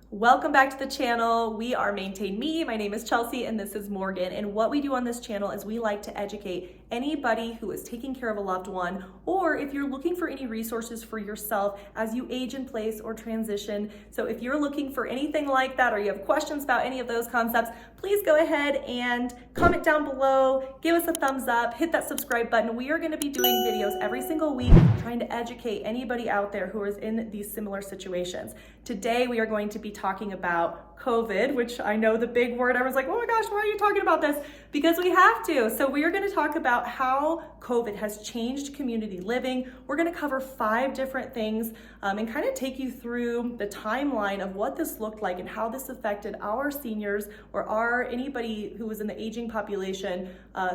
Welcome back to the channel. We are Maintain Me. My name is Chelsea and this is Morgan. And what we do on this channel is we like to educate anybody who is taking care of a loved one, or if you're looking for any resources for yourself as you age in place or transition. So if you're looking for anything like that, or you have questions about any of those concepts, please go ahead and comment down below, give us a thumbs up, hit that subscribe button. We are going to be doing videos every single week trying to educate anybody out there who is in these similar situations. Today we are going to be talking about COVID, which I know the big word. I was like, oh my gosh, why are you talking about this? Because we have to. So we are going to talk about how COVID has changed community living. We're going to cover 5 different things and kind of take you through the timeline of what this looked like and how this affected our seniors or anybody who was in the aging population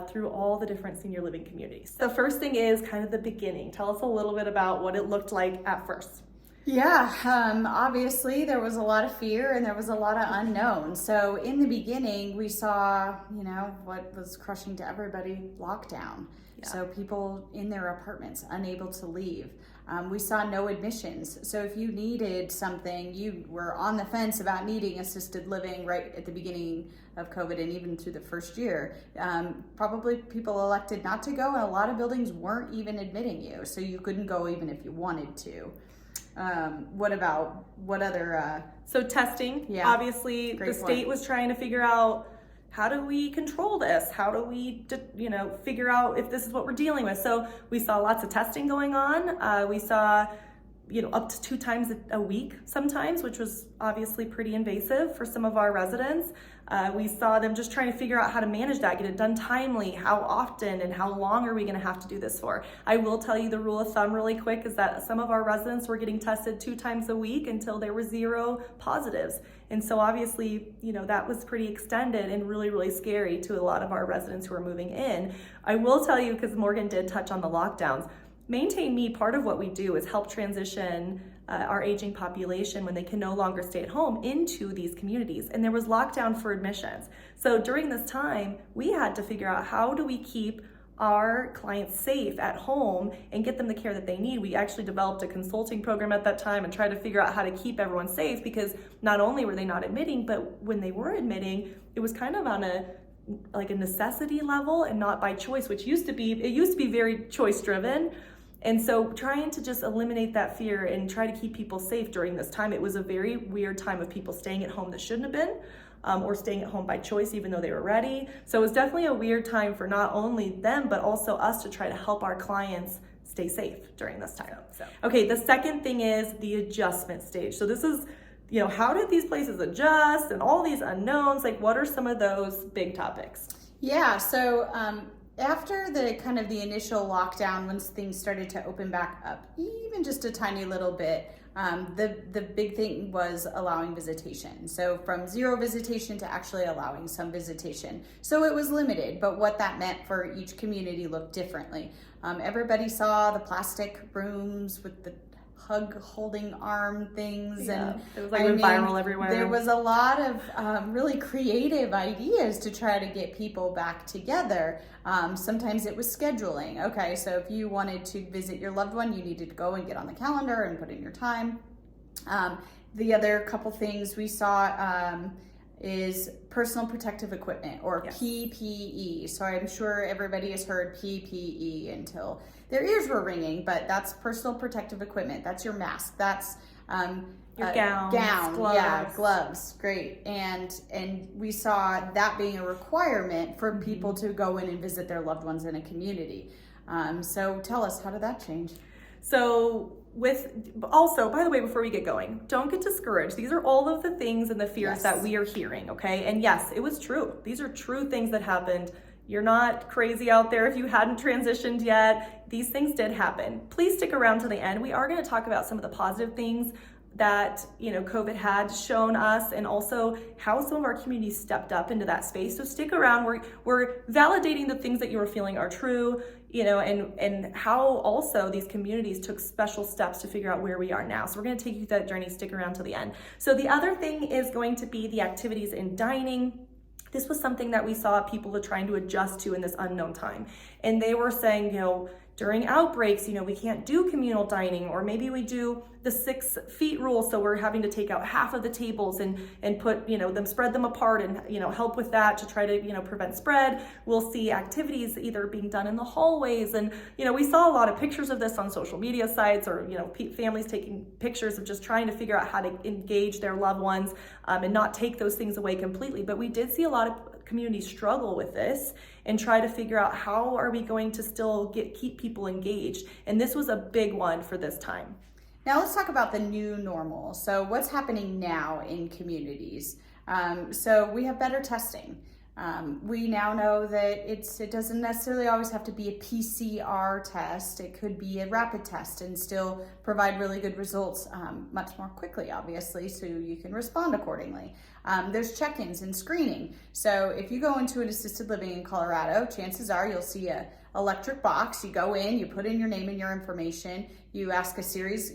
through all the different senior living communities. The first thing is kind of the beginning. Tell us a little bit about what it looked like at first. Yeah, obviously there was a lot of fear and there was a lot of unknown. So in the beginning, we saw, what was crushing to everybody, lockdown. Yeah. So people in their apartments, unable to leave. We saw no admissions. So if you needed something, you were on the fence about needing assisted living right at the beginning of COVID and even through the first year. Probably people elected not to go, and a lot of buildings weren't even admitting you. So you couldn't go even if you wanted to. What other so testing? Yeah, obviously the state was trying to figure out, how do we control this? How do we figure out if this is what we're dealing with? So we saw lots of testing going on. We saw up to 2 times a week sometimes, which was obviously pretty invasive for some of our residents. We saw them just trying to figure out how to manage that, get it done timely, how often and how long are we going to have to do this for. I will tell you the rule of thumb really quick is that some of our residents were getting tested 2 times a week until there were 0 positives. And so obviously, that was pretty extended and really, really scary to a lot of our residents who are moving in. I will tell you, because Morgan did touch on the lockdowns, Maintain Me, part of what we do is help transition our aging population when they can no longer stay at home into these communities. And there was lockdown for admissions. So during this time, we had to figure out, how do we keep our clients safe at home and get them the care that they need. We actually developed a consulting program at that time and tried to figure out how to keep everyone safe, because not only were they not admitting, but when they were admitting, it was kind of on a necessity level and not by choice, which used to be very choice driven. And so trying to just eliminate that fear and try to keep people safe during this time. It was a very weird time of people staying at home that shouldn't have been, or staying at home by choice even though they were ready. So it was definitely a weird time for not only them, but also us to try to help our clients stay safe during this time. Okay, the second thing is the adjustment stage. So this is, how did these places adjust and all these unknowns? What are some of those big topics? Yeah, so after the initial lockdown, once things started to open back up, even just a tiny little bit, the big thing was allowing visitation. So from 0 visitation to actually allowing some visitation. So it was limited, but what that meant for each community looked differently. Everybody saw the plastic rooms with the hug holding arm things, yeah, and it was went viral everywhere. There was a lot of really creative ideas to try to get people back together. Sometimes it was scheduling. Okay, so if you wanted to visit your loved one, you needed to go and get on the calendar and put in your time. The other couple things we saw is personal protective equipment, or yes, PPE. So I'm sure everybody has heard PPE until their ears were ringing, but that's personal protective equipment. That's your mask. That's your gown, gloves. Yeah, gloves. Great. And we saw that being a requirement for people to go in and visit their loved ones in a community. So tell us, how did that change? So also, by the way, before we get going, don't get discouraged. These are all of the things and the fears yes, that we are hearing, okay? And yes, it was true. These are true things that happened. You're not crazy out there if you hadn't transitioned yet. These things did happen. Please stick around to the end. We are going to talk about some of the positive things that COVID had shown us, and also how some of our communities stepped up into that space. So stick around. We're validating the things that you are feeling are true, and how also these communities took special steps to figure out where we are now. So we're going to take you through that journey. Stick around till the end. So the other thing is going to be the activities in dining. This was something that we saw people trying to adjust to in this unknown time. And they were saying, during outbreaks, we can't do communal dining, or maybe we do the 6 feet rule. So we're having to take out half of the tables and put, spread them apart and, help with that to try to, prevent spread. We'll see activities either being done in the hallways. And, we saw a lot of pictures of this on social media sites, or, families taking pictures of just trying to figure out how to engage their loved ones and not take those things away completely. But we did see a lot of communities struggle with this and try to figure out how are we going to still keep people engaged. And this was a big one for this time. Now let's talk about the new normal. So what's happening now in communities? So we have better testing. We now know that it doesn't necessarily always have to be a PCR test. It could be a rapid test and still provide really good results much more quickly, obviously, so you can respond accordingly. There's check-ins and screening. So if you go into an assisted living in Colorado, chances are you'll see a electric box. You go in, you put in your name and your information, you're asked a series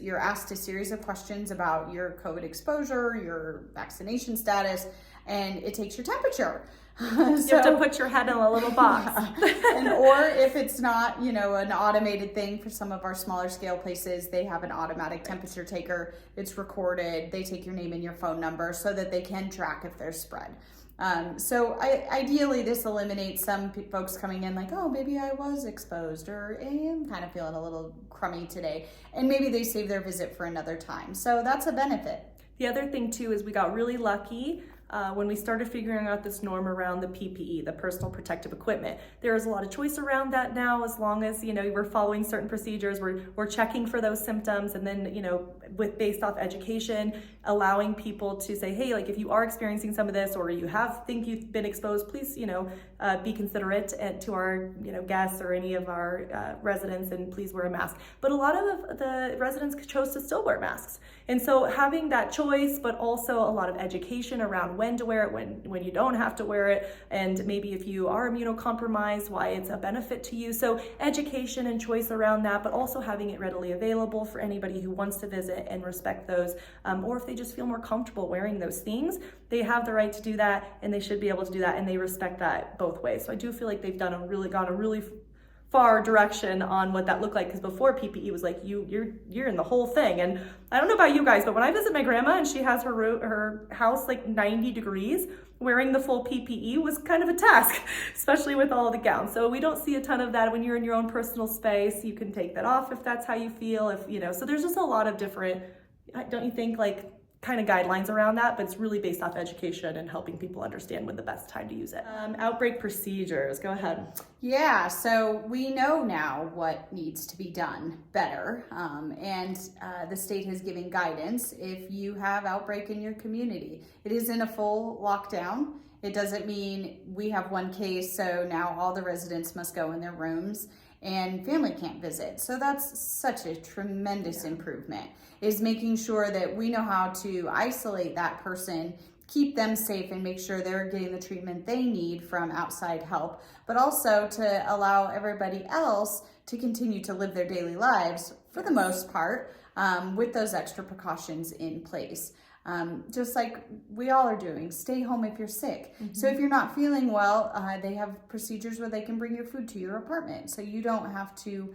of questions about your COVID exposure, your vaccination status, and it takes your temperature. You have to put your head in a little box. Or if it's not, an automated thing for some of our smaller scale places, they have an automatic temperature taker. It's recorded. They take your name and your phone number so that they can track if there's spread. Ideally, this eliminates some folks coming in like, oh, maybe I was exposed, or I am kind of feeling a little crummy today. And maybe they save their visit for another time. So that's a benefit. The other thing too is we got really lucky when we started figuring out this norm around the PPE, the personal protective equipment. There is a lot of choice around that now, as long as we're following certain procedures, we're checking for those symptoms, and then based off education, allowing people to say, hey, like if you are experiencing some of this, or you think you've been exposed, please be considerate to our guests or any of our residents, and please wear a mask. But a lot of the residents chose to still wear masks, and so having that choice, but also a lot of education around when to wear it, when you don't have to wear it, and maybe if you are immunocompromised, why it's a benefit to you. So education and choice around that, but also having it readily available for anybody who wants to visit and respect those, or if they just feel more comfortable wearing those things, they have the right to do that, and they should be able to do that, and they respect that both ways. So I do feel like they've gone a really far direction on what that looked like, because before PPE was like you're in the whole thing. And I don't know about you guys, but when I visit my grandma and she has her house like 90 degrees, wearing the full PPE was kind of a task, especially with all the gowns. So we don't see a ton of that. When you're in your own personal space, you can take that off if that's how you feel. So there's just a lot of different, don't you think, like kind of guidelines around that, but it's really based off education and helping people understand when the best time to use it. Outbreak procedures, go ahead. Yeah, so we know now what needs to be done better, and the state has given guidance if you have outbreak in your community. It isn't a full lockdown. It doesn't mean we have one case, so now all the residents must go in their rooms and family can't visit. So that's such a tremendous improvement, is making sure that we know how to isolate that person, keep them safe, and make sure they're getting the treatment they need from outside help, but also to allow everybody else to continue to live their daily lives for the most part, with those extra precautions in place. Just like we all are doing, stay home if you're sick. Mm-hmm. So if you're not feeling well, they have procedures where they can bring your food to your apartment. So you don't have to,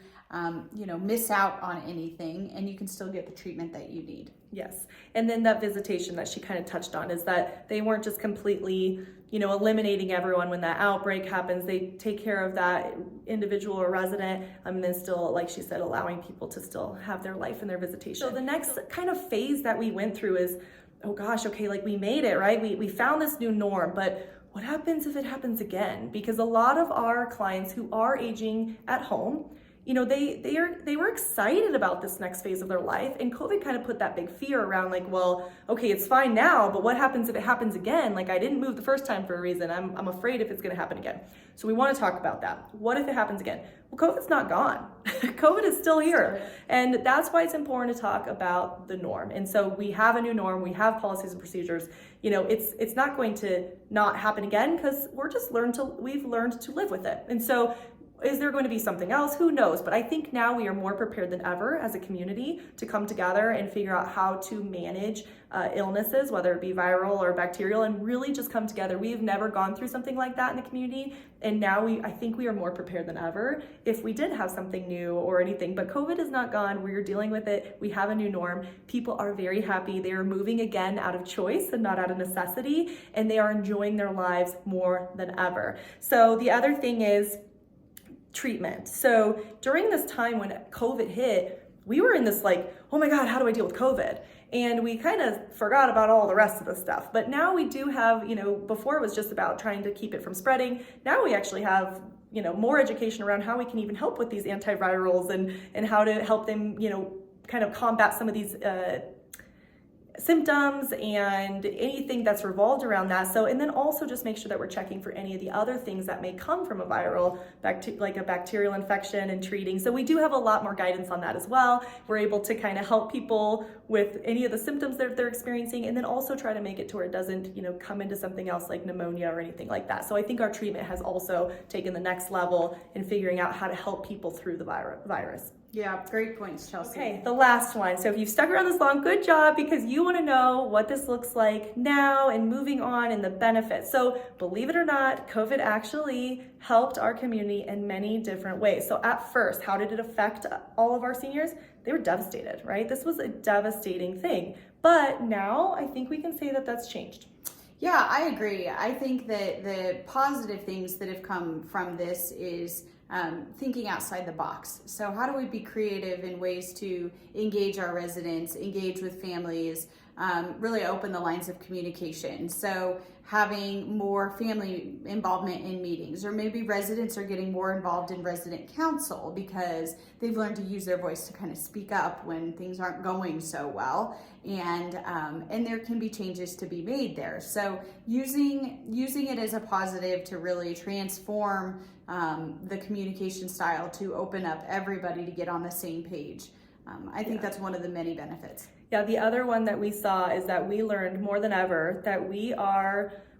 miss out on anything, and you can still get the treatment that you need. Yes. And then that visitation that she kind of touched on is that they weren't just completely, eliminating everyone when that outbreak happens. They take care of that individual or resident, and then still, like she said, allowing people to still have their life and their visitation. So the next kind of phase that we went through is, oh gosh, okay, like we made it, right? We found this new norm, but what happens if it happens again? Because a lot of our clients who are aging at home, they were excited about this next phase of their life, and COVID kind of put that big fear around, like, well, okay, it's fine now, but what happens if it happens again? Like, I didn't move the first time for a reason. I'm afraid if it's going to happen again. So we want to talk about that. What if it happens again? Well, COVID's not gone. COVID is still here. And that's why it's important to talk about the norm. And so we have a new norm. We have policies and procedures. It's not going to not happen again, because we've learned to live with it. And so Is there going to be something else? Who knows? But I think now we are more prepared than ever as a community to come together and figure out how to manage illnesses, whether it be viral or bacterial, and really just come together. We've never gone through something like that in the community, and now I think we are more prepared than ever if we did have something new or anything. But COVID is not gone. We're dealing with it. We have a new norm. People are very happy. They are moving again out of choice and not out of necessity, and they are enjoying their lives more than ever. So the other thing is treatment. So during this time when COVID hit, we were in this like, oh my God, how do I deal with COVID? And we kind of forgot about all the rest of the stuff. But now we do have, before it was just about trying to keep it from spreading. Now we actually have, more education around how we can even help with these antivirals and how to help them, kind of combat some of these symptoms and anything that's revolved around that. So, and then also just make sure that we're checking for any of the other things that may come from a viral, like a bacterial infection, and treating. So we do have a lot more guidance on that as well. We're able to kind of help people with any of the symptoms that they're experiencing, and then also try to make it to where it doesn't, come into something else like pneumonia or anything like that. So I think our treatment has also taken the next level in figuring out how to help people through the virus. Yeah, great points, Chelsea. Okay, the last one. So if you've stuck around this long, good job, because you want to know what this looks like now and moving on and the benefits. So believe it or not, COVID actually helped our community in many different ways. So at first, how did it affect all of our seniors? They were devastated, right? This was a devastating thing. But now I think we can say that that's changed. Yeah, I agree. I think that the positive things that have come from this is thinking outside the box. So how do we be creative in ways to engage our residents, engage with families, really open the lines of communication? So having more family involvement in meetings, or maybe residents are getting more involved in resident council because they've learned to use their voice to kind of speak up when things aren't going so well, and there can be changes to be made there. So using it as a positive to really transform the communication style to open up everybody to get on the same page. I think that's one of the many benefits. Yeah, the other one that we saw is that we learned more than ever that we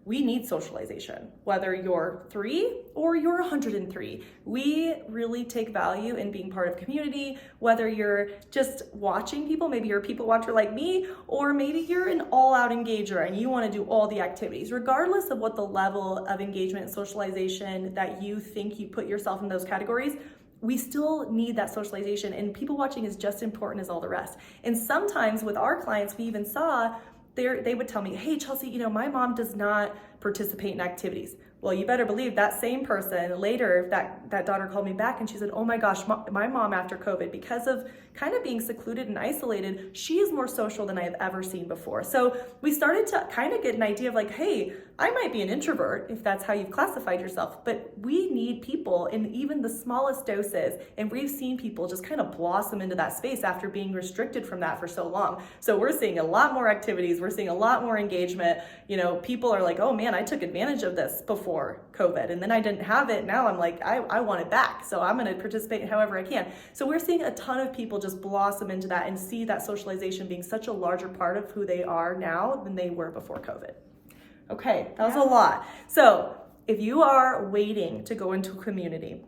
need socialization, whether you're 3 or you're 103. We really take value in being part of community, whether you're just watching people, maybe you're a people watcher like me, or maybe you're an all-out engager and you want to do all the activities. Regardless of what the level of engagement and socialization that you think you put yourself in those categories, we still need that socialization, and people watching is just important as all the rest. And sometimes with our clients, we even saw they would tell me, hey, Chelsea, my mom does not participate in activities. Well, you better believe that same person later, that daughter called me back and she said, oh my gosh, my mom after COVID, because of kind of being secluded and isolated, she is more social than I have ever seen before. So we started to kind of get an idea of like, hey, I might be an introvert if that's how you've classified yourself, but we need people in even the smallest doses. And we've seen people just kind of blossom into that space after being restricted from that for so long. So we're seeing a lot more activities. We're seeing a lot more engagement. People are like, oh man, I took advantage of this before COVID and then I didn't have it. Now I'm like, I want it back. So I'm going to participate however I can. So we're seeing a ton of people just blossom into that and see that socialization being such a larger part of who they are now than they were before COVID. Okay, that was a lot. So if you are waiting to go into a community,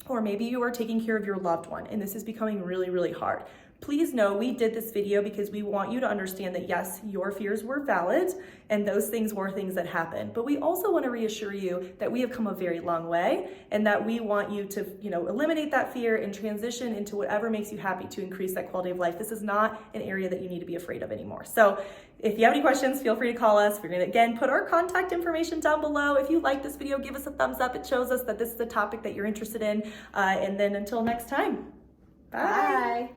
or maybe you are taking care of your loved one and this is becoming really, really hard, please know we did this video because we want you to understand that yes, your fears were valid and those things were things that happened. But we also want to reassure you that we have come a very long way and that we want you to, eliminate that fear and transition into whatever makes you happy to increase that quality of life. This is not an area that you need to be afraid of anymore. So if you have any questions, feel free to call us. We're going to, again, put our contact information down below. If you like this video, give us a thumbs up. It shows us that this is the topic that you're interested in. And then until next time, bye.